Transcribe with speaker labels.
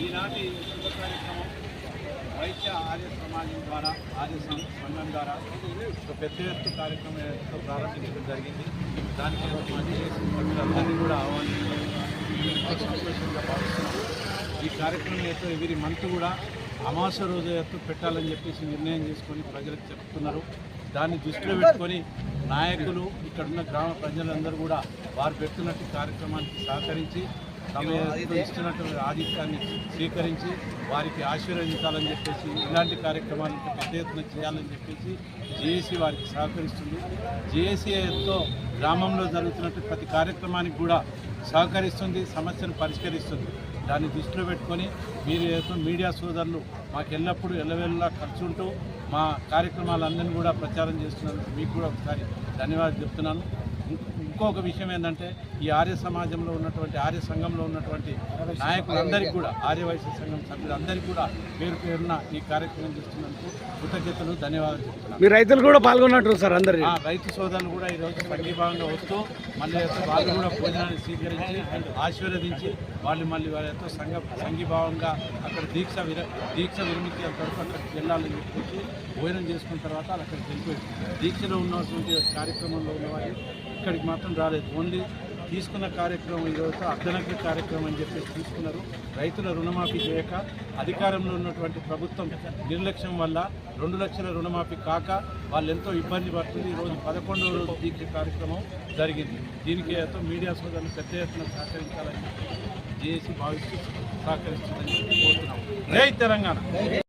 Speaker 1: ఈనాటి శుభ కార్యక్రమం వైశ్య ఆర్య సమాజం ద్వారా ఆర్య సంఘం ద్వారా ఒక పెద్ద ఎత్తు కార్యక్రమంతో ప్రారంభించడం జరిగింది. దానికి మా జేఏసీ సభ్యులందరినీ కూడా ఆహ్వానించడం సంతోషంగా భావిస్తున్నాం. ఈ కార్యక్రమం అయితే ఎవ్రీ మంత్ కూడా అమావాస్య రోజు ఎత్తు పెట్టాలని చెప్పేసి నిర్ణయం చేసుకొని ప్రజలకు చెప్తున్నారు. దాన్ని దృష్టిలో పెట్టుకొని నాయకులు ఇక్కడున్న గ్రామ ప్రజలందరూ కూడా వారు పెడుతున్నట్టు కార్యక్రమానికి సహకరించి తమ ఇస్తున్నటువంటి ఆదిత్యాన్ని స్వీకరించి వారికి ఆశీర్వదించాలని చెప్పేసి ఇలాంటి కార్యక్రమాలు పెద్ద ఎత్తున చేయాలని చెప్పేసి జేఏసీ వారికి సహకరిస్తుంది. జేఏసీతో గ్రామంలో జరుగుతున్నట్టు ప్రతి కార్యక్రమానికి కూడా సహకరిస్తుంది, సమస్యను పరిష్కరిస్తుంది. దాన్ని దృష్టిలో పెట్టుకొని మీరు మీడియా సోదరులు మాకు ఎల్లప్పుడూ ఎల్లవేళలా ఖర్చుంటూ మా కార్యక్రమాలన్నీ కూడా ప్రచారం చేస్తున్నందుకు మీకు కూడా ఒకసారి ధన్యవాదాలు చెప్తున్నాను. ఇంకొక విషయం ఏంటంటే ఈ ఆర్య సమాజంలో ఉన్నటువంటి ఆర్య సంఘంలో ఉన్నటువంటి నాయకులందరికీ కూడా ఆర్య వైశ్య సంఘం సభ్యులందరికీ కూడా పేరు పేరున ఈ కార్యక్రమం చేస్తున్నందుకు కృతజ్ఞతలు ధన్యవాదాలు చెప్తున్నాను.
Speaker 2: మీ రైతులు కూడా పాల్గొన్నట్టు సార్ అందరు
Speaker 1: రైతు సోదరులు కూడా ఈరోజు సంఘీభావంగా వస్తూ మళ్ళీ వాళ్ళు కూడా భోజనాన్ని స్వీకరించి ఆశీర్వదించి వాళ్ళు మళ్ళీ వాళ్ళతో సంఘీభావంగా అక్కడ దీక్ష విరమించి అంతవరకు అక్కడికి వెళ్ళాలని చెప్పేసి భోజనం చేసుకున్న తర్వాత వాళ్ళు అక్కడికి వెళ్ళిపోయి దీక్షలో ఉన్నటువంటి కార్యక్రమంలో ఉన్నవాళ్ళు ఇక్కడికి మాత్రం రాలేదు. ఓన్లీ తీసుకున్న కార్యక్రమం ఈరోజు అర్ధనగర కార్యక్రమం అని చెప్పేసి తీసుకున్నారు. రైతుల రుణమాఫీ చేయక అధికారంలో ఉన్నటువంటి ప్రభుత్వం నిర్లక్ష్యం వల్ల 2 లక్షల రుణమాఫీ కాక వాళ్ళు ఎంతో ఇబ్బంది పడుతుంది. ఈరోజు 11వ రోజు దీక్ష కార్యక్రమం జరిగింది. దీనికి మీడియా సోదరులు పెద్ద ఎత్తున సహకరించాలని జేఏసీ భావిస్తూ సహకరిస్తుందని కోరుతున్నాం. జై తెలంగాణ.